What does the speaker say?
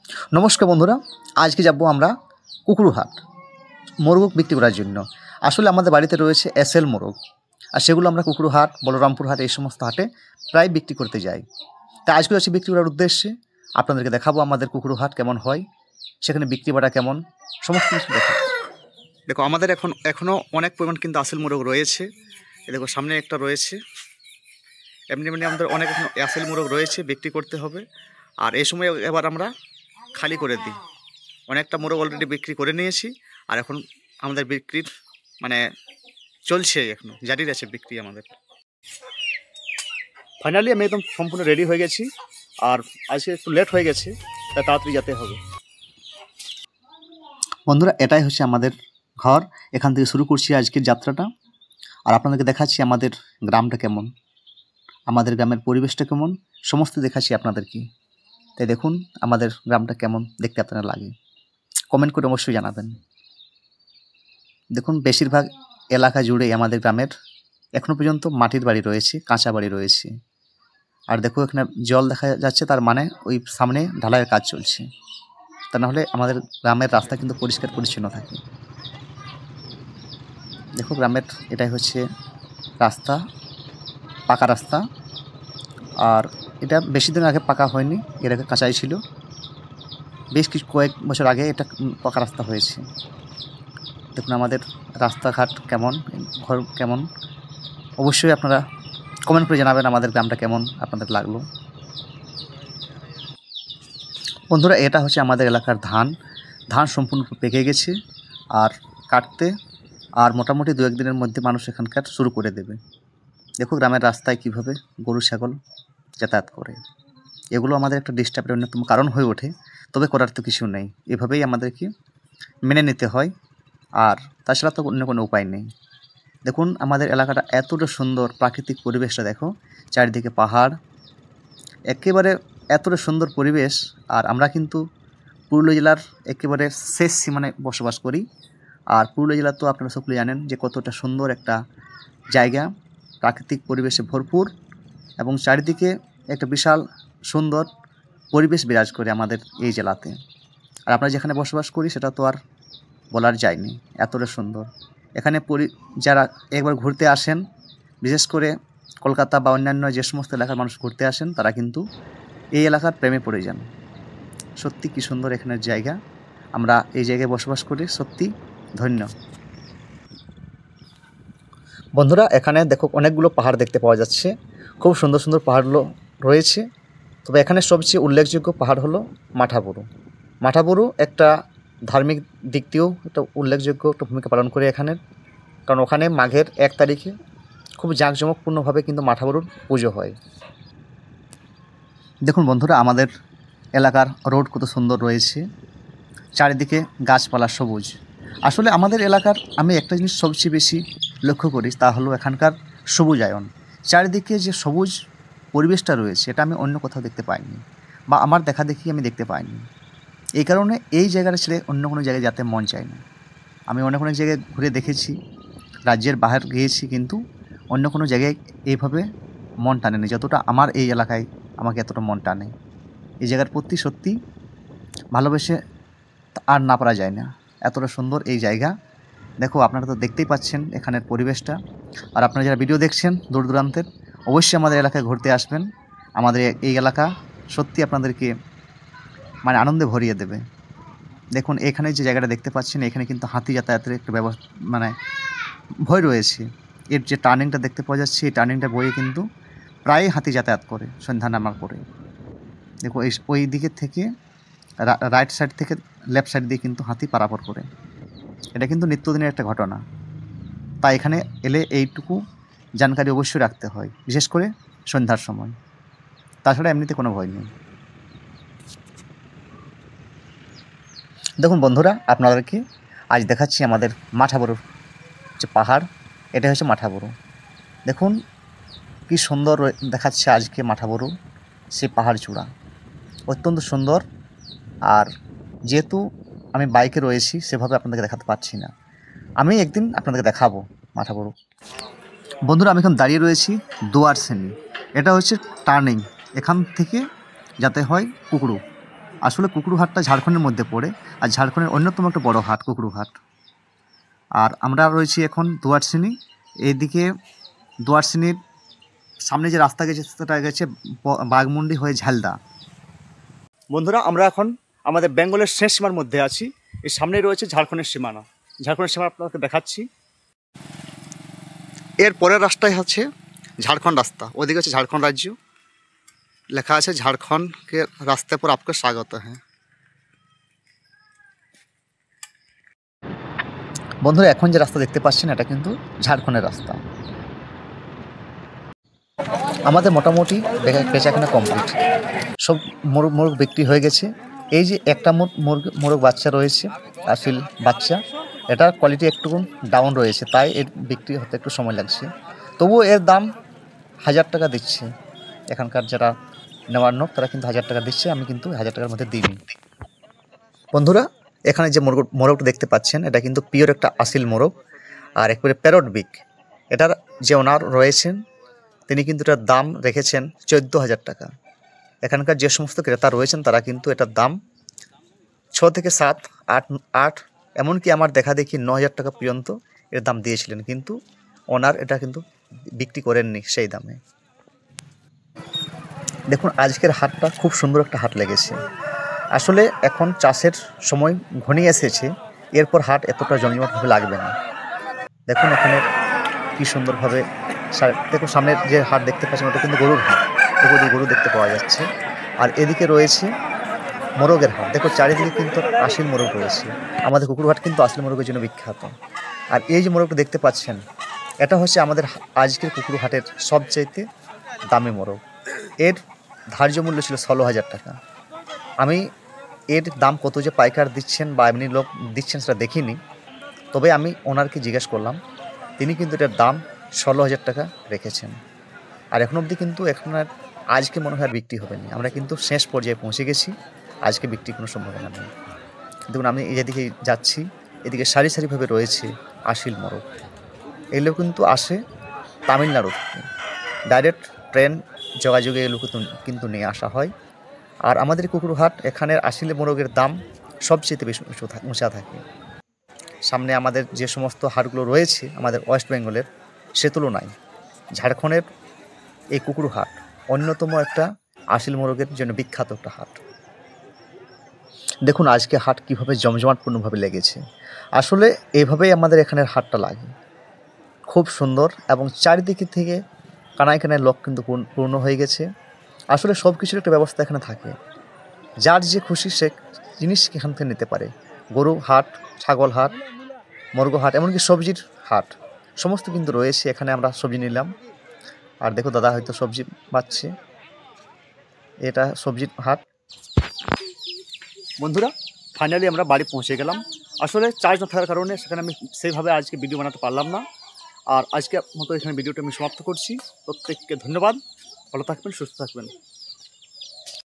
নমস্কার বন্ধুরা, আজকে যাব আমরা কুকুরহাট মোরগ বিক্রি করার জন্য। আসলে আমাদের বাড়িতে রয়েছে এসএল মোরগ, আর সেগুলো আমরা কুকুরহাট, বলরামপুর হাট এই সমস্ত হাটে প্রায় বিক্রি করতে যাই। তাই আজকে যাচ্ছি বিক্রি করার উদ্দেশ্যে। আপনাদেরকে দেখাবো আমাদের কুকুরহাট কেমন হয়, সেখানে বিক্রি বাটা কেমন, সমস্ত কিছু দেখাবো। দেখো আমাদের এখনও অনেক পরিমাণ কিন্তু আসল মোরগ রয়েছে। দেখো সামনে একটা রয়েছে, এমনি আমাদের অনেক এখন আসল মোরগ রয়েছে, বিক্রি করতে হবে। আর এই সময় এবার আমরা খালি করে দিই। অনেকটা মোরগ অলরেডি বিক্রি করে নিয়েছি, আর এখন আমাদের বিক্রির চলছে, এখনো জারি আছে বিক্রি আমাদের। ফাইনালি আমি একদম সম্পূর্ণ রেডি হয়ে গেছি, আর আজকে একটু লেট হয়ে গেছে, তাই তাড়াতাড়ি যেতে হবে। বন্ধুরা, এটাই হচ্ছে আমাদের ঘর। এখান থেকে শুরু করছি আজকের যাত্রাটা, আর আপনাদেরকে দেখাচ্ছি আমাদের গ্রামটা কেমন, আমাদের গ্রামের পরিবেশটা কেমন, সমস্ত দেখাচ্ছি আপনাদেরকে। তাই দেখুন আমাদের গ্রামটা কেমন দেখতে আপনারা লাগে, কমেন্ট করে অবশ্যই জানাবেন। দেখুন বেশিরভাগ এলাকা জুড়ে আমাদের গ্রামের এখনও পর্যন্ত মাটির বাড়ি রয়েছে, কাঁচা বাড়ি রয়েছে। আর দেখো এখানে জল দেখা যাচ্ছে, তার মানে ওই সামনে ঢালাইয়ের কাজ চলছে। তা নাহলে আমাদের গ্রামের রাস্তা কিন্তু পরিষ্কার পরিচ্ছন্ন থাকে। দেখো গ্রামের এটাই হচ্ছে রাস্তা, পাকা রাস্তা। আর এটা বেশি দিন আগে পাকা হয়নি, এর আগে কাঁচাই ছিল। বেশ কয়েক বছর আগে এটা পাকা রাস্তা হয়েছে। দেখুন আমাদের রাস্তাঘাট কেমন, ঘর কেমন, অবশ্যই আপনারা কমেন্ট করে জানাবেন আমাদের গ্রামটা কেমন আপনাদের লাগলো। বন্ধুরা, এটা হচ্ছে আমাদের এলাকার ধান সম্পূর্ণ পেকে গেছে, আর কাটতে আর মোটামুটি 2-1 দিনের মধ্যে মানুষ এখানকার শুরু করে দেবে। দেখো গ্রামের রাস্তায় কিভাবে গরু ছাগল যাতায়াত করে, এগুলো আমাদের একটা ডিস্টার্বের অন্যতম কারণ হয়ে ওঠে। তবে করার তো কিছু নেই, এভাবেই আমাদেরকে মেনে নিতে হয়, আর তাছাড়া তো অন্য কোনো উপায় নেই। দেখুন আমাদের এলাকাটা এতটা সুন্দর, প্রাকৃতিক পরিবেশটা দেখো, চারিদিকে পাহাড়, একেবারে এতটা সুন্দর পরিবেশ। আর আমরা কিন্তু পুরুলিয়া জেলার একেবারে শেষ সীমানায় বসবাস করি। আর পুরুলিয়া জেলা তো আপনারা সকলে জানেন যে কতটা সুন্দর একটা জায়গা, প্রাকৃতিক পরিবেশে ভরপুর, এবং চারিদিকে একটা বিশাল সুন্দর পরিবেশ বিরাজ করে আমাদের এই জেলাতে। আর আমরা যেখানে বসবাস করি সেটা তো আর বলার যায়নি, এতটা সুন্দর। এখানে যারা একবার ঘুরতে আসেন, বিশেষ করে কলকাতা বা অন্যান্য যে সমস্ত এলাকার মানুষ ঘুরতে আসেন, তারা কিন্তু এই এলাকার প্রেমে পড়ে যান। সত্যি কি সুন্দর এখানের জায়গা, আমরা এই জায়গায় বসবাস করি, সত্যি ধন্য। বন্ধুরা, এখানে দেখো অনেকগুলো পাহাড় দেখতে পাওয়া যাচ্ছে, খুব সুন্দর সুন্দর পাহাড়গুলো রয়েছে। তবে এখানে সবচেয়ে উল্লেখযোগ্য পাহাড় হলো মাঠাবুরু। মাঠাবুরু একটা ধার্মিক দিক দিয়েও একটা উল্লেখযোগ্য একটা ভূমিকা পালন করে এখানের, কারণ ওখানে মাঘের 1 তারিখে খুব জাঁকজমকপূর্ণভাবে কিন্তু মাঠাবুরুর পুজো হয়। দেখুন বন্ধুরা, আমাদের এলাকার রোড কত সুন্দর রয়েছে, চারিদিকে গাছপালা সবুজ। আসলে আমাদের এলাকার আমি একটা জিনিস সবচেয়ে বেশি লক্ষ্য করি, তা হলো এখানকার সবুজায়ন। চারিদিকে যে সবুজ পরিবেশটা রয়েছে, এটা আমি অন্য কোথাও দেখতে পাইনি, বা আমার দেখা দেখি আমি দেখতে পাইনি। এই কারণে এই জায়গাটা ছেড়ে অন্য কোনো জায়গায় যেতে মন চায় না। আমি অনেক অনেক জায়গায় ঘুরে দেখেছি, রাজ্যের বাইরে গিয়েছি, কিন্তু অন্য কোনো জায়গায় এইভাবে মন টানেনি যতটা আমার এই এলাকায় আমাকে এতটা মন টানে। এই জায়গার প্রতি সত্যি ভালোবেসে আর না পারা যায় না, এতটা সুন্দর এই জায়গা। দেখো আপনারা তো দেখতেই পাচ্ছেন এখানের পরিবেশটা। আর আপনারা যারা ভিডিও দেখছেন দূর দূরান্তের, অবশ্যই আমাদের এলাকায় ঘুরতে আসবেন। আমাদের এই এলাকা সত্যি আপনাদেরকে আনন্দে ভরিয়ে দেবে। দেখুন এখানে যে জায়গাটা দেখতে পাচ্ছেন, এখানে কিন্তু হাতি যাতায়াতের একটা ভয় রয়েছে। এর যে টার্নিংটা দেখতে পাওয়া যাচ্ছে, এই টার্নিংটা বয়ে কিন্তু প্রায় হাতি যাতায়াত করে সন্ধ্যা নামার পরে। দেখো ওই দিকের থেকে রাইট সাইড থেকে লেফট সাইড দিয়ে কিন্তু হাতি পারাপার করে। এটা কিন্তু নিত্যদিনের একটা ঘটনা, তাই এখানে এলে এইটুকু জানকারি অবশ্যই রাখতে হয়, বিশেষ করে সন্ধ্যার সময়। তাছাড়া এমনিতে কোনো ভয় নেই। দেখুন বন্ধুরা, আপনাদেরকে আজ দেখাচ্ছি আমাদের মাঠাবুরুর যে পাহাড়, এটা হচ্ছে মাঠাবুরু। দেখুন কি সুন্দর দেখাচ্ছে আজকে মাঠাবুরু, সেই পাহাড় চূড়া অত্যন্ত সুন্দর। আর যেহেতু আমি বাইকে রয়েছি, সেভাবে আপনাদেরকে দেখাতে পারছি না, আমি একদিন আপনাদেরকে দেখাবো মাঠাবুরু। বন্ধুরা, আমি এখন দাঁড়িয়ে রয়েছি দুয়ারসেনি, এটা হচ্ছে টার্নিং, এখান থেকে যাতে হয় কুকরু। আসলে কুকুরহাটটা ঝাড়খণ্ডের মধ্যে পড়ে, আর ঝাড়খণ্ডের অন্যতম একটা বড় হাট কুকুরহাট। আর আমরা রয়েছি এখন দুয়ারসিনি। এইদিকে দুয়ারসিনির সামনে যে রাস্তা গেছে সেটা গেছে বাঘমুন্ডি হয়ে ঝালদা। বন্ধুরা, আমরা এখন আমাদের বেঙ্গলের শেষ সীমার মধ্যে আছি। এর সামনেই রয়েছে ঝাড়খণ্ডের সীমানা। ঝাড়খণ্ডের সীমানা আপনাকে দেখাচ্ছি। এর পরের রাস্তায় হচ্ছে ঝাড়খণ্ড রাস্তা, ওদিকে হচ্ছে ঝাড়খণ্ড রাজ্য। লেখা আছে ঝাড়খণ্ডকে রাস্তা পর আপনাকে স্বাগত। হ্যাঁ বন্ধুরা, এখন যে রাস্তা দেখতে পাচ্ছেন এটা কিন্তু ঝাড়খণ্ডের রাস্তা। আমাদের মোটামুটি বেচাকেনা কমপ্লিট, সব মোরগ বিক্রি হয়ে গেছে। এই যে একটা মোরগ বাচ্চা রয়েছে, আসল বাচ্চা, এটার কোয়ালিটি একটু ডাউন রয়েছে, তাই এর বিক্রি হতে একটু সময় লাগছে। তবুও এর দাম 1000 টাকা দিচ্ছে। এখানকার যারা নেওয়ার লোক তারা কিন্তু 1000 টাকা দিচ্ছে, আমি কিন্তু 1000 টাকার মধ্যে দিইনি। বন্ধুরা, এখানে যে মোরগটা দেখতে পাচ্ছেন এটা কিন্তু পিওর একটা আসল মোরগ, আর একবারে প্যারট বিক। এটার যে ওনার রয়েছেন তিনি কিন্তু এটার দাম রেখেছেন 14,000 টাকা। এখানকার যে সমস্ত ক্রেতা রয়েছেন তারা কিন্তু এটার দাম 6 থেকে 7, 8, এমনকি আমার দেখা দেখি 9,000 টাকা পর্যন্ত এর দাম দিয়েছিলেন, কিন্তু ওনার এটা কিন্তু বিক্রি করেননি সেই দামে। দেখুন, আজকের হাটটা খুব সুন্দর একটা হাট লেগেছে। আসলে এখন চাষের সময় ঘনিয়ে এসেছে, এরপর হাট এতটা জমজমাটভাবে লাগবে না। দেখুন এখানে কি সুন্দরভাবে, দেখুন সামনের যে হাট দেখতে পাচ্ছেন ওটা কিন্তু গরুর হাট, গরু দেখতে পাওয়া যাচ্ছে। আর এদিকে রয়েছে মোরগের হাট। দেখো চারিদিকে কিন্তু আসল মোরগ রয়েছে। আমাদের কুকুরহাট কিন্তু আসল মোরগের জন্য বিখ্যাত। আর এই যে মোরগটা দেখতে পাচ্ছেন এটা হচ্ছে আমাদের আজকের কুকুরহাটের সবচাইতে দামি মোরগ। এর ধার্য মূল্য ছিল 16,000 টাকা। আমি এর দাম কত যে পাইকার দিচ্ছেন বা এমনি লোক দিচ্ছেন সেটা দেখিনি, তবে আমি ওনারকে জিজ্ঞেস করলাম, তিনি কিন্তু এটার দাম 16,000 টাকা রেখেছেন। আর এখন অবধি কিন্তু এখন আর আজকে মনে হয় আর বিক্রি হবে না। আমরা কিন্তু শেষ পর্যায়ে পৌঁছে গেছি, আজকে বিক্রি কোনো সম্ভাবনা নেই। দেখুন আমি যেদিকে যাচ্ছি এদিকে সারি সারিভাবে রয়েছে আসল মোরগ। এগুলো কিন্তু আসে তামিলনাড়ু থেকে, ডাইরেক্ট ট্রেন যোগাযোগে এগুলো কিন্তু নিয়ে আসা হয়। আর আমাদের কুকুরহাট এখানের আসলে মোরগের দাম সবচেয়ে বেশি উঁচা থাকে। সামনে আমাদের যে সমস্ত হাটগুলো রয়েছে আমাদের ওয়েস্ট বেঙ্গলের, সে তুলনায় ঝাড়খণ্ডের এই কুকুরহাট অন্যতম একটা আসল মোরগের জন্য বিখ্যাত একটা হাট। দেখুন আজকে হাট কীভাবে জমজমাটপূর্ণভাবে লেগেছে। আসলে এইভাবেই আমাদের এখানের হাটটা লাগে, খুব সুন্দর, এবং চারিদিকে থেকে কানায় কানায় লোক কিন্তু পূর্ণ হয়ে গেছে। আসলে সব কিছুর একটা ব্যবস্থা এখানে থাকে, যার যে খুশি সে জিনিস এখান থেকে নিতে পারে। গরু হাট, ছাগল হাট, মুরগ হাট, এমনকি সবজির হাট সমস্ত কিন্তু রয়েছে। এখানে আমরা সবজি নিলাম, আর দেখো দাদা হয়তো সবজি পাচ্ছে, এটা সবজির হাট। বন্ধুরা, ফাইনালি আমরা বাড়ি পৌঁছে গেলাম। আসলে চার্জ না থাকার কারণে সেখানে আমি সেইভাবে আজকে ভিডিও বানাতে পারলাম না। আর আজকে মতো এখানে ভিডিওটা আমি সমাপ্ত করছি। প্রত্যেককে ধন্যবাদ, ভালো থাকবেন, সুস্থ থাকবেন।